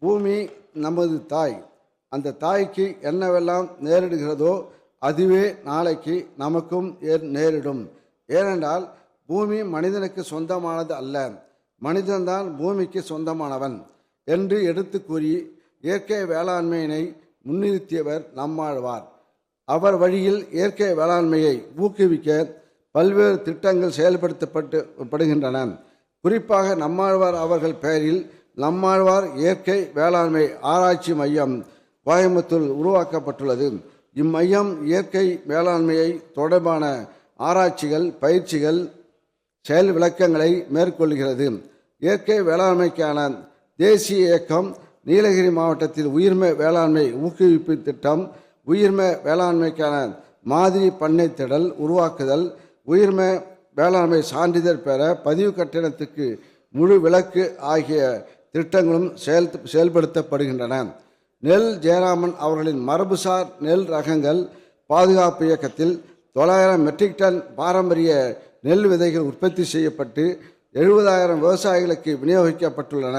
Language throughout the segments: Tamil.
பூமி நமது தாய். அந்த தாய்க்கு என்னவெல்லாம் நேரிடுகிறதோ அதுவே நாளைக்கு நமக்கும் நேரிடும். ஏனென்றால் பூமி மனிதனுக்கு சொந்தமானது அல்ல, மனிதன்தான் பூமிக்கு சொந்தமானவன் என்று எடுத்து கூறி இயற்கை வேளாண்மையினை முன்னிறுத்தியவர் நம்மாழ்வார். அவர் வழியில் இயற்கை வேளாண்மையை ஊக்குவிக்க பல்வேறு திட்டங்கள் செயல்படுத்தப்படுகின்றன. குறிப்பாக நம்மாழ்வார் அவர்கள் பெயரில் நம்மாழ்வார் இயற்கை வேளாண்மை ஆராய்ச்சி மையம் கோயம்புத்தூர் உருவாக்கப்பட்டுள்ளது. இம்மையம் இயற்கை வேளாண்மையை தொடர்பான ஆராய்ச்சிகள், பயிற்சிகள், செயல் விளக்கங்களை மேற்கொள்கிறது. இயற்கை வேளாண்மைக்கான தேசிய இயக்கம் நீலகிரி மாவட்டத்தில் உயிர்ம வேளாண்மை ஊக்குவிப்பு திட்டம், உயிர்ம வேளாண்மைக்கான மாதிரி பண்ணை திடல் உருவாக்குதல், உயிர்ம வேளாண்மை சான்றிதழ் பெற பதிவு கட்டணத்துக்கு முழு விலக்கு ஆகிய திட்டங்களும் செயல்படுத்தப்படுகின்றன. நெல் ஜெயராமன் அவர்களின் மரபுசார் நெல் ரகங்கள் பாதுகாப்பு இயக்கத்தில் 900 மெட்ரிக் டன் பாரம்பரிய நெல் விதைகள் உற்பத்தி செய்யப்பட்டு 70,000 விவசாயிகளுக்கு விநியோகிக்கப்பட்டுள்ளன.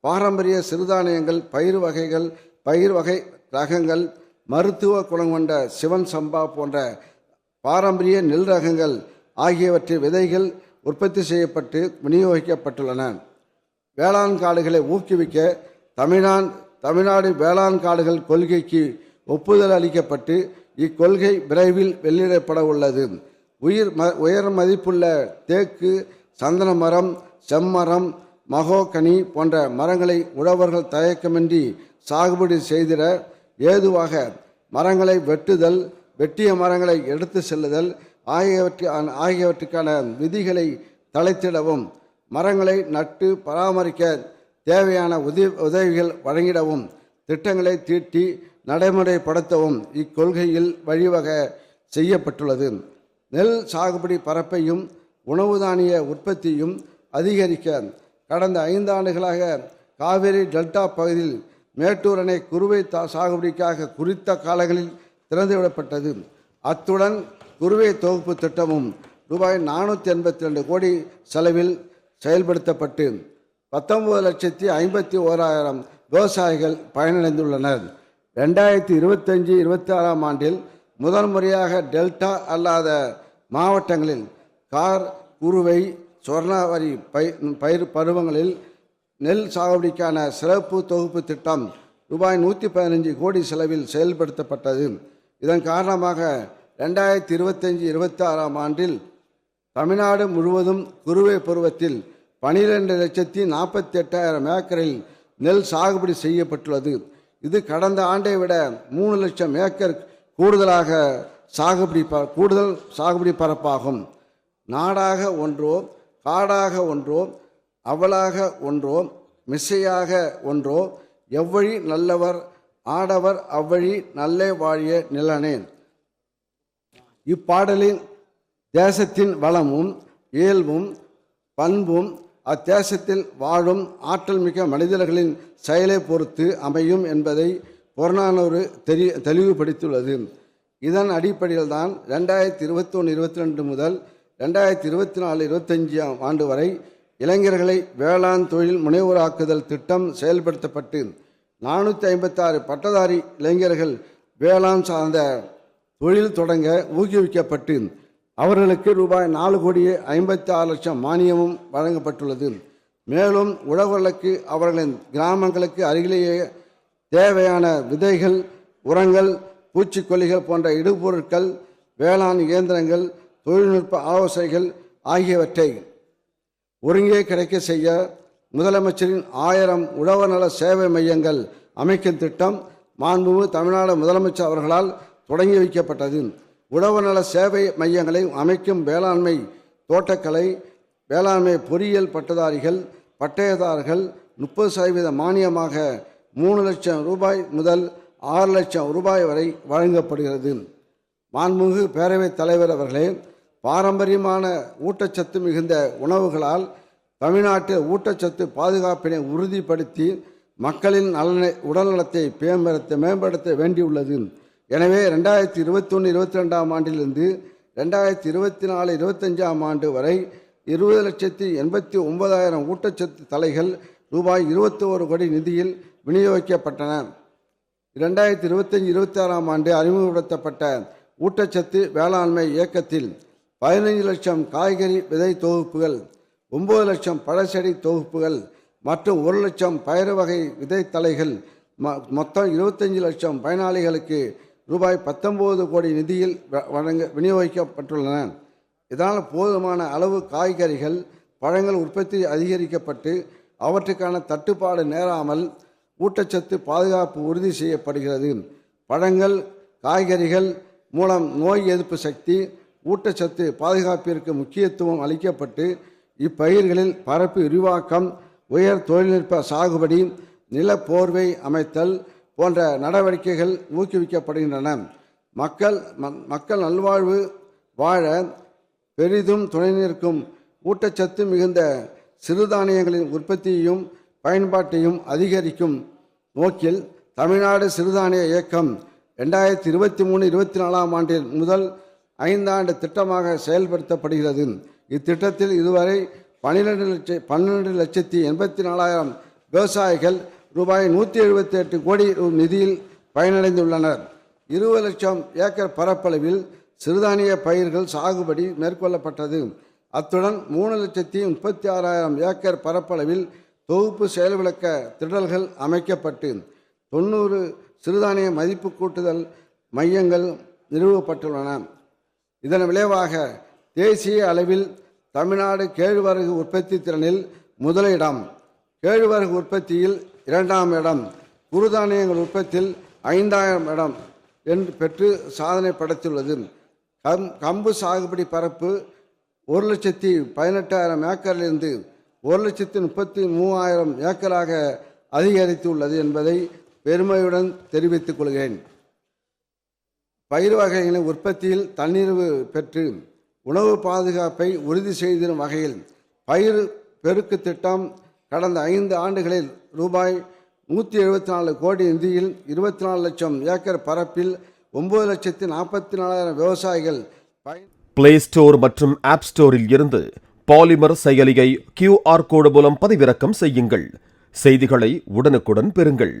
பாரம்பரிய சிறுதானியங்கள், பயிர் வகை ரகங்கள், மருத்துவ குணம் கொண்ட சிவன் சம்பா போன்ற பாரம்பரிய நெல் ரகங்கள் ஆகியவற்றின் விதைகள் உற்பத்தி செய்யப்பட்டு விநியோகிக்கப்பட்டுள்ளன. வேளாண் காடுகளை ஊக்குவிக்க தமிழ்நாடு வேளாண் காடுகள் கொள்கைக்கு ஒப்புதல் அளிக்கப்பட்டு இக்கொள்கை விரைவில் வெளியிடப்பட உள்ளது. உயர் மதிப்புள்ள தேக்கு, சந்தன மரம், செம்மரம், மகோகனி போன்ற மரங்களை உழவர்கள் தயக்கமின்றி சாகுபடி செய்திட ஏதுவாக மரங்களை வெட்டுதல், வெட்டிய மரங்களை எடுத்து செல்லுதல் ஆகியவற்றுக்கான விதிகளை தளர்த்திடவும், மரங்களை நட்டு பராமரிக்க தேவையான உதவிகள் வழங்கிடவும் திட்டங்களை தீட்டி நடைமுறைப்படுத்தவும் இக்கொள்கையில் வழிவகை செய்யப்பட்டுள்ளது. நெல் சாகுபடி பரப்பையும் உணவு தானிய உற்பத்தியும் அதிகரிக்க கடந்த 5 ஆண்டுகளாக காவிரி டெல்டா பகுதியில் மேட்டூர் அணை குறுவை சாகுபடிக்காக குறித்த காலங்களில் திறந்துவிடப்பட்டது. அத்துடன் குறுவை தொகுப்பு திட்டமும் ரூபாய் 482 கோடி செலவில் செயல்படுத்தப்பட்டு 19,51,000 விவசாயிகள் பயனடைந்துள்ளனர். 2025-26 ஆண்டில் முதல் முறையாக டெல்டா அல்லாத மாவட்டங்களில் கார், குறுவை, சொர்ணாவரி பயிர் பருவங்களில் நெல் சாகுபடிக்கான சிறப்பு தொகுப்பு திட்டம் ரூபாய் 115 கோடி செலவில் செயல்படுத்தப்பட்டது. இதன் காரணமாக 2025-26 ஆண்டில் தமிழ்நாடு முழுவதும் குறுவை பருவத்தில் 12,48,000 ஏக்கரில் நெல் சாகுபடி செய்யப்பட்டுள்ளது. இது கடந்த ஆண்டை விட 3 லட்சம் ஏக்கர் கூடுதல் சாகுபடி பரப்பாகும். நாடாக ஒன்றோ, காடாக ஒன்றோ, அவளாக ஒன்றோ, மிசையாக ஒன்றோ, எவ்வழி நல்லவர் ஆடவர் அவ்வழி நல்லே வாழிய நிலனே. இப்பாடலின் தேசத்தின் வளமும் இயல்பும் பண்பும் அத்தேசத்தில் வாழும் ஆற்றல் மிக்க மனிதர்களின் செயலை பொறுத்து அமையும் என்பதை புறநானூறு தெளிவுபடுத்தியுள்ளது. இதன் அடிப்படையில் தான் 2021-22 முதல் 2024-25 ஆண்டு வரை இளைஞர்களை வேளாண் தொழில் முனைவோராக்குதல் திட்டம் செயல்படுத்தப்பட்டு 456 பட்டதாரி இளைஞர்கள் வேளாண் சார்ந்த தொழில் தொடங்க ஊக்குவிக்கப்பட்டு அவர்களுக்கு ரூபாய் 4,56,00,000 மானியமும் வழங்கப்பட்டுள்ளது. மேலும் உழவர்களுக்கு அவர்களின் கிராமங்களுக்கு அருகிலேயே தேவையான விதைகள், உரங்கள், பூச்சிக்கொல்லிகள் போன்ற இடுபொருட்கள், வேளாண் இயந்திரங்கள், தொழில்நுட்ப ஆலோசனைகள் ஆகியவற்றை ஒருங்கே கிடைக்க செய்ய முதலமைச்சரின் 1000 உழவர் நல சேவை மையங்கள் அமைக்கும் திட்டம் மாண்புமிகு தமிழ்நாடு முதலமைச்சர் அவர்களால் தொடங்கி வைக்கப்பட்டது. உழவர் நல சேவை மையங்களை அமைக்கும் வேளாண்மை, தோட்டக்கலை, வேளாண்மை பொறியியல் பட்டயதாரர்கள் 30% மானியமாக 3 லட்சம் ரூபாய் முதல் 6 லட்சம் ரூபாய் வரை வழங்கப்படுகிறது. மாண்புமிகு பேரவைத் தலைவர் அவர்களே, பாரம்பரியமான ஊட்டச்சத்து மிகுந்த உணவுகளால் தமிழ்நாட்டில் ஊட்டச்சத்து பாதுகாப்பினை உறுதிப்படுத்தி மக்களின் உடல்நலத்தை மேம்படுத்த வேண்டியுள்ளது. எனவே 2021-22 ஆண்டிலிருந்து 2024-25 ஆண்டு வரை 20,89,000 ஊட்டச்சத்து தலைகள் ரூபாய் 21 கோடி நிதியில் விநியோகிக்கப்பட்டன. 2025-26 ஆண்டு அறிமுகப்படுத்தப்பட்ட ஊட்டச்சத்து வேளாண்மை இயக்கத்தில் 15 லட்சம் காய்கறி விதை தொகுப்புகள், 9 லட்சம் பழச்செடி தொகுப்புகள் மற்றும் 1 லட்சம் பயறு வகை விதைத்தலைகள் மொத்தம் 25 லட்சம் பயனாளிகளுக்கு ரூபாய் 19 கோடி நிதியில் விநியோகிக்கப்பட்டுள்ளன. இதனால் போதுமான அளவு காய்கறிகள், பழங்கள் உற்பத்தி அதிகரிக்கப்பட்டு அவற்றுக்கான தட்டுப்பாடு நேராமல் ஊட்டச்சத்து பாதுகாப்பு உறுதி செய்யப்படுகிறது. பழங்கள், காய்கறிகள் மூலம் நோய் எதிர்ப்பு சக்தி, ஊட்டச்சத்து பாதுகாப்பிற்கு முக்கியத்துவம் அளிக்கப்பட்டு இப்பயிர்களில் பரப்பு விரிவாக்கம், உயர் தொழில்நுட்ப சாகுபடி, நில போர்வை அமைத்தல் போன்ற நடவடிக்கைகள் ஊக்குவிக்கப்படுகின்றன. மக்கள் நல்வாழ்வு வாழ பெரிதும் துணை நிற்கும் ஊட்டச்சத்து மிகுந்த சிறுதானியங்களின் உற்பத்தியையும் பயன்பாட்டையும் அதிகரிக்கும் நோக்கில் தமிழ்நாடு சிறுதானிய இயக்கம் 2023-24 ஆண்டில் முதல் 5 ஆண்டு திட்டமாக செயல்படுத்தப்படுகிறது. இத்திட்டத்தில் இதுவரை 12,84,000 விவசாயிகள் ரூபாய் 178 கோடி நிதியில் பயனடைந்துள்ளனர். 20 லட்சம் ஏக்கர் பரப்பளவில் சிறுதானிய பயிர்கள் சாகுபடி மேற்கொள்ளப்பட்டது. அத்துடன் 3,36,000 ஏக்கர் பரப்பளவில் தொகுப்பு செயல்விளக்க திடல்கள் அமைக்கப்பட்டு 90 சிறுதானிய மதிப்பு கூட்டுதல் மையங்கள் நிறுவப்பட்டுள்ளன. இதன் விளைவாக தேசிய அளவில் தமிழ்நாடு கேழ்வரகு உற்பத்தி திறனில் முதலிடம், கேழ்வரகு உற்பத்தியில் 2ஆம் இடம், குறுதானியங்கள் உற்பத்தியில் 5ஆம் இடம் என்று பெற்று சாதனை படைத்துள்ளது. கம்பு சாகுபடி பரப்பு 1,18,000 ஏக்கரிலிருந்து 1,33,000 ஏக்கராக அதிகரித்துள்ளது என்பதை பெருமையுடன் தெரிவித்துக் கொள்கிறேன். பயிர் வகைகளின் உற்பத்தியில் தன்னிறைவு பெற்று உணவு பாதுகாப்பை உறுதி செய்திடும் வகையில் பயிர் பெருக்கு திட்டம் கடந்த 5 ஆண்டுகளில் ரூபாய் 174 கோடி நிதியில் 24 லட்சம் ஏக்கர் பரப்பில் 9,44,000 விவசாயிகள் பிளே ஸ்டோர் மற்றும் ஆப் ஸ்டோரில் இருந்து பாலிமர் செயலியை QR கோடு மூலம் பதிவிறக்கம் செய்யுங்கள். செய்திகளை உடனுக்குடன் பெறுங்கள்.